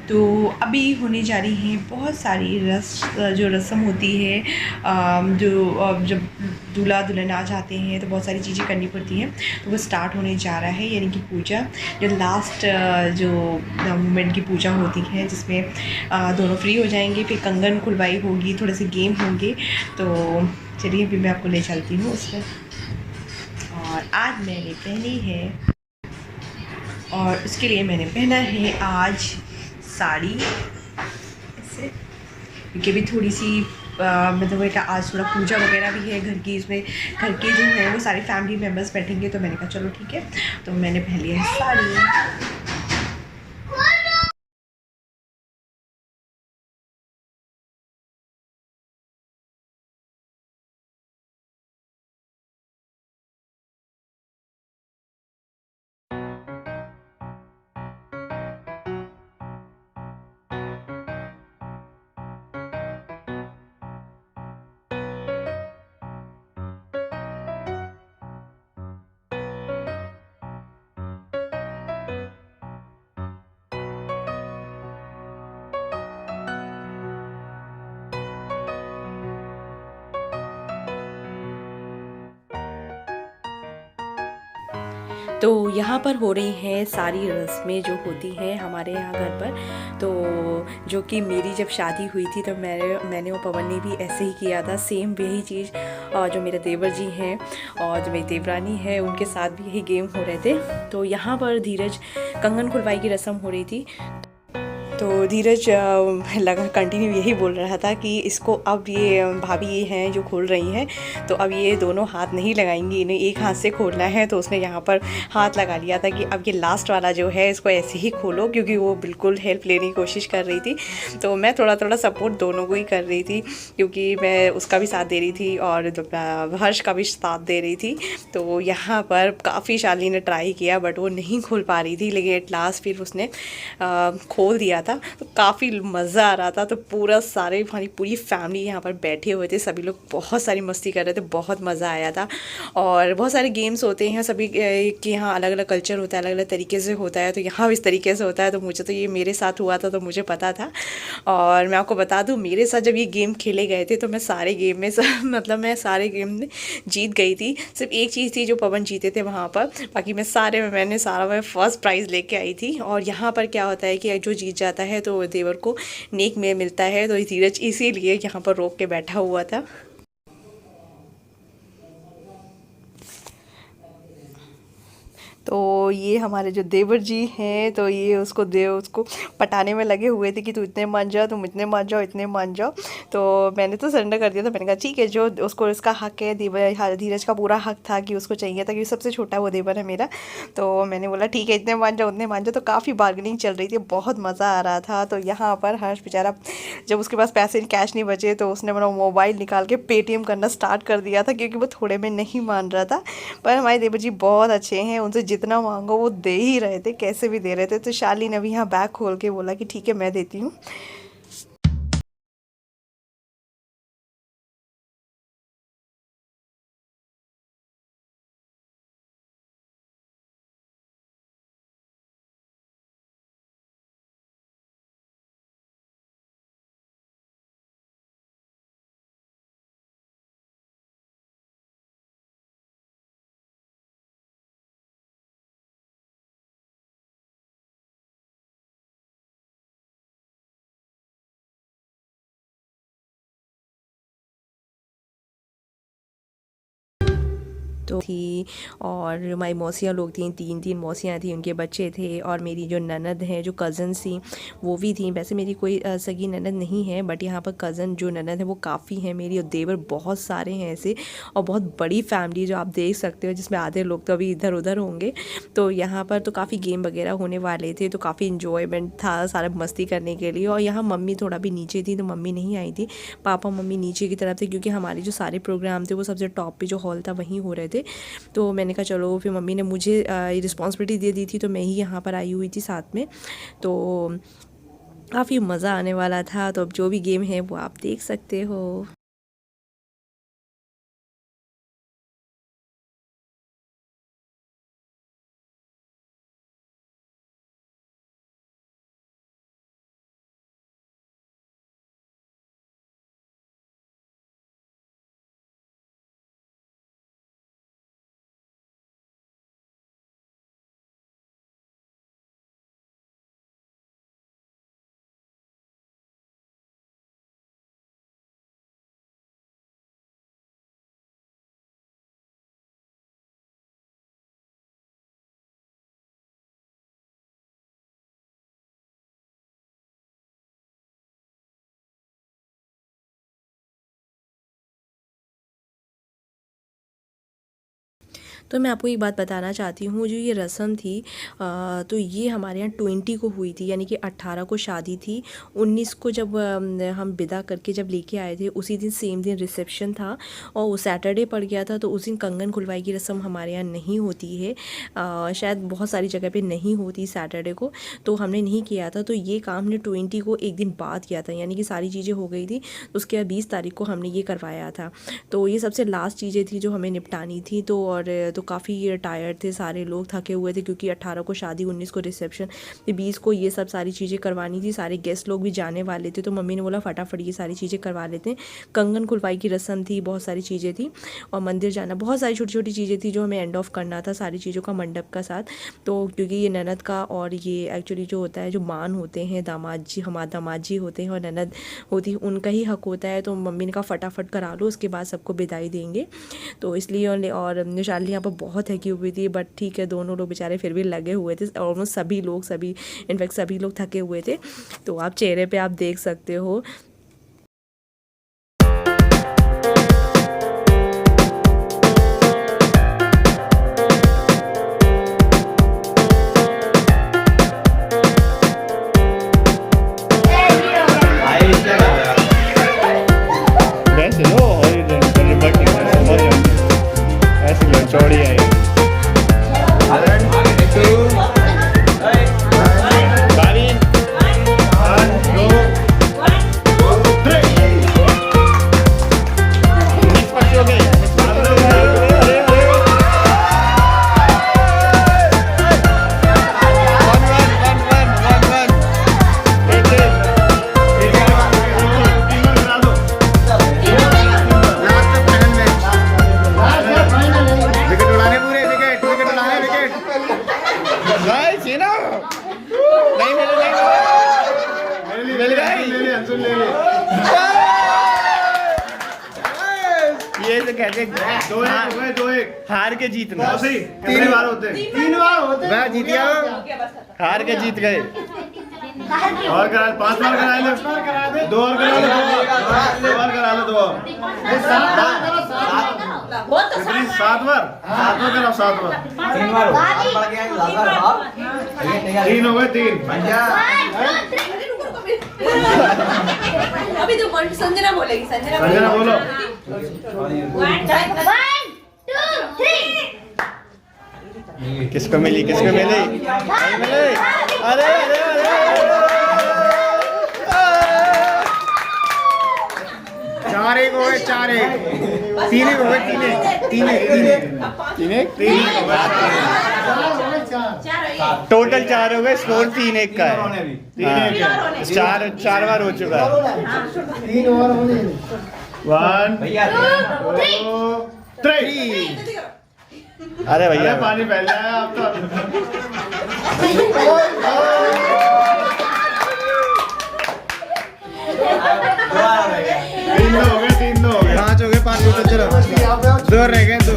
तो अभी होने जा रही हैं बहुत सारी जो रस्म होती है, जब दूल्हा दुल्हन आ जाते हैं तो बहुत सारी चीज़ें करनी पड़ती हैं। तो वो स्टार्ट होने जा रहा है, यानी कि पूजा, जो लास्ट जो मोमेंट की पूजा होती है, जिसमें दोनों फ्री हो जाएंगे, फिर कंगन खुलवाई होगी, थोड़े से गेम होंगे। तो चलिए अभी मैं आपको ले चलती हूँ उसमें। और आज मैंने पहनी है, और उसके लिए मैंने पहना है आज साड़ी, ऐसे, क्योंकि अभी थोड़ी सी मतलब कि आज थोड़ा पूजा वगैरह भी है घर की, इसमें घर के जो है वो सारे फैमिली मेम्बर्स बैठेंगे, तो मैंने कहा चलो ठीक है, तो मैंने पहन लिया है साड़ी। तो यहाँ पर हो रही हैं सारी रस्में जो होती हैं हमारे यहाँ घर पर। तो जो कि मेरी जब शादी हुई थी तब मैंने और पवन ने भी ऐसे ही किया था, सेम वही चीज़। और जो मेरे देवर जी हैं और जो मेरी देवरानी है उनके साथ भी यही गेम हो रहे थे। तो यहाँ पर धीरज कंगन खुलवाई की रस्म हो रही थी। तो धीरज लगा कंटिन्यू यही बोल रहा था कि इसको अब ये भाभी ये हैं जो खोल रही हैं, तो अब ये दोनों हाथ नहीं लगाएंगी, इन्हें एक हाथ से खोलना है। तो उसने यहाँ पर हाथ लगा लिया था कि अब ये लास्ट वाला जो है इसको ऐसे ही खोलो, क्योंकि वो बिल्कुल हेल्प लेने की कोशिश कर रही थी। तो मैं थोड़ा थोड़ा सपोर्ट दोनों को ही कर रही थी, क्योंकि मैं उसका भी साथ दे रही थी और हर्ष का भी साथ दे रही थी। तो यहाँ पर काफ़ी शालिनी ने ट्राई किया बट वो नहीं खोल पा रही थी, लेकिन एट लास्ट फिर उसने खोल दिया था। तो काफ़ी मज़ा आ रहा था। तो पूरा सारे हमारी पूरी फैमिली यहाँ पर बैठे हुए थे, सभी लोग बहुत सारी मस्ती कर रहे थे, बहुत मज़ा आया था। और बहुत सारे गेम्स होते हैं सभी के यहाँ, अलग अलग कल्चर होता है, अलग अलग तरीके से होता है। तो यहाँ इस तरीके से होता है, तो मुझे तो ये मेरे साथ हुआ था तो मुझे पता था। और मैं आपको बता दूँ, मेरे साथ जब ये गेम खेले गए थे तो मैं सारे गेम में मतलब मैं सारे गेम में जीत गई थी। सिर्फ एक चीज़ थी जो पवन जीते थे वहाँ पर, बाकी मैं सारे में मैंने सारा मैं फर्स्ट प्राइज़ लेके आई थी। और यहाँ पर क्या होता है कि जो जीत जाता है तो देवर को नेक में मिलता है। तो धीरज इसीलिए यहाँ पर रोक के बैठा हुआ था। तो ये हमारे जो देवर जी हैं, तो ये उसको पटाने में लगे हुए थे कि तू इतने मान जाओ, तुम इतने मान जाओ, इतने मान जाओ। तो मैंने तो सरेंडर कर दिया था, मैंने कहा ठीक है, जो उसको इसका हक है, देवर हाँ, धीरज का पूरा हक था कि उसको चाहिए था, कि सबसे छोटा वो देवर है मेरा। तो मैंने बोला ठीक है, इतने मान जाओ, उतने मान जाओ। तो काफ़ी बार्गेनिंग चल रही थी, बहुत मज़ा आ रहा था। तो यहाँ पर हर्ष बेचारा, जब उसके पास पैसे कैश नहीं बचे तो उसने मेरा मोबाइल निकाल के पेटीएम करना स्टार्ट कर दिया था, क्योंकि वो थोड़े में नहीं मान रहा था। पर हमारे देवर जी बहुत अच्छे हैं, उनसे जितना मांगो वो दे ही रहे थे, कैसे भी दे रहे थे। तो शाली ने भी यहाँ बैग खोल के बोला कि ठीक है मैं देती हूँ। तो थी, और हमारी मौसियाँ लोग थी, तीन तीन मौसियाँ थी, उनके बच्चे थे, और मेरी जो ननद हैं, जो कज़न्स थी वो भी थी। वैसे मेरी कोई सगी ननद नहीं है, बट यहाँ पर कज़न जो ननद है वो काफ़ी है मेरी, और देवर बहुत सारे हैं ऐसे। और बहुत बड़ी फैमिली जो आप देख सकते हो, जिसमें आधे लोग तो अभी इधर उधर होंगे। तो यहाँ पर तो काफ़ी गेम वगैरह होने वाले थे, तो काफ़ी इन्जॉयमेंट था सारा मस्ती करने के लिए। और यहाँ मम्मी थोड़ा भी नीचे थी तो मम्मी नहीं आई थी, पापा मम्मी नीचे की तरफ थे, क्योंकि हमारे जो सारे प्रोग्राम थे वो सबसे टॉप पे जो हॉल था वहीं हो रहे थे। तो मैंने कहा चलो, फिर मम्मी ने मुझे ये रिस्पॉन्सिबिलिटी दे दी थी, तो मैं ही यहाँ पर आई हुई थी साथ में। तो काफ़ी मज़ा आने वाला था। तो अब जो भी गेम है वो आप देख सकते हो। तो मैं आपको एक बात बताना चाहती हूँ, जो ये रस्म थी तो ये हमारे यहाँ 20 को हुई थी, यानी कि 18 को शादी थी, 19 को जब हम विदा करके जब लेके आए थे उसी दिन सेम दिन रिसेप्शन था और वो सैटरडे पड़ गया था। तो उस दिन कंगन खुलवाई की रस्म हमारे यहाँ नहीं होती है, शायद बहुत सारी जगह पे नहीं होती सैटरडे को, तो हमने नहीं किया था। तो ये काम हमने 20 को एक दिन बाद किया था, यानी कि सारी चीज़ें हो गई थी। तो उसके बाद 20 तारीख को हमने ये करवाया था। तो ये सबसे लास्ट चीज़ें थी जो हमें निपटानी थी। तो और तो काफ़ी टायर्ड थे सारे लोग, थके हुए थे, क्योंकि 18 को शादी, 19 को रिसेप्शन, 20 को ये सब सारी चीज़ें करवानी थी। सारे गेस्ट लोग भी जाने वाले थे, तो मम्मी ने बोला फटाफट ये सारी चीज़ें करवा लेते हैं। कंगन खुलवाई की रस्म थी, बहुत सारी चीज़ें थी और मंदिर जाना, बहुत सारी छोटी छोटी चीज़ें थी जो हमें एंड ऑफ करना था सारी चीज़ों का मंडप का साथ। तो क्योंकि ये ननद का और ये एक्चुअली जो होता है, जो मान होते हैं दामाद जी, हमारे दामाद जी होते हैं और ननद होती है, उनका ही हक होता है। तो मम्मी ने कहा फटाफट करा लो, उसके बाद सबको विदाई देंगे। तो इसलिए और शार्ली यहाँ पर बहुत थकी हुई थी, बट ठीक है, दोनों लोग बेचारे फिर भी लगे हुए थे। ऑलमोस्ट सभी इनफैक्ट सभी लोग थके हुए थे। तो आप चेहरे पे आप देख सकते हो। ये तो कहते दो एक हार के जीतना, तीन बार होते मैं जीत गया, हार के जीत गए। और करा 5 बार करा दे, 2 और करा लो, 2 और करा लो, 2 और 7 बार करा, 7 बार 3 बार तीन हो गए, 3 अभी तो संजना बोलेगी, संजना बोलो। 1 2 3 किसको मिली, किसको मिली, नहीं मिली। अरे अरे अरे 4-1 हो गए, 4-1 3-1 हो गए, 3-1 टोटल 4 हो गए, स्कोर 3-1 का है। 4 बार हो चुका है। 3 और होने 1 2 3। अरे भैया पानी फैल जाएगा आप तो। 3 हो गए, 5 हो गए, 5 हो गए, चलो 2 रह गए, 2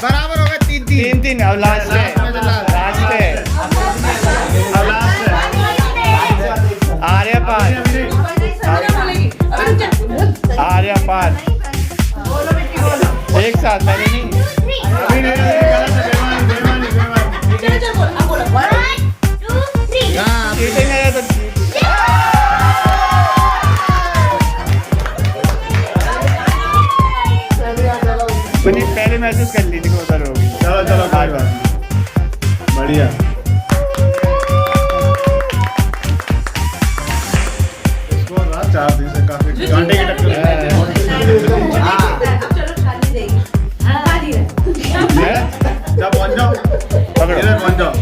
बराबर हो गए, 3-3। अब लास्ट है, आर्या पार, आर्या पार एक साथ, मैंने नहीं। पहले महसूस कर ली थी उधर होगी। चलो बढ़िया। इसको 4 दिन से काफी घंटे की टक्कर है। जब पहुंच जाओ, इधर पहुंच जाओ।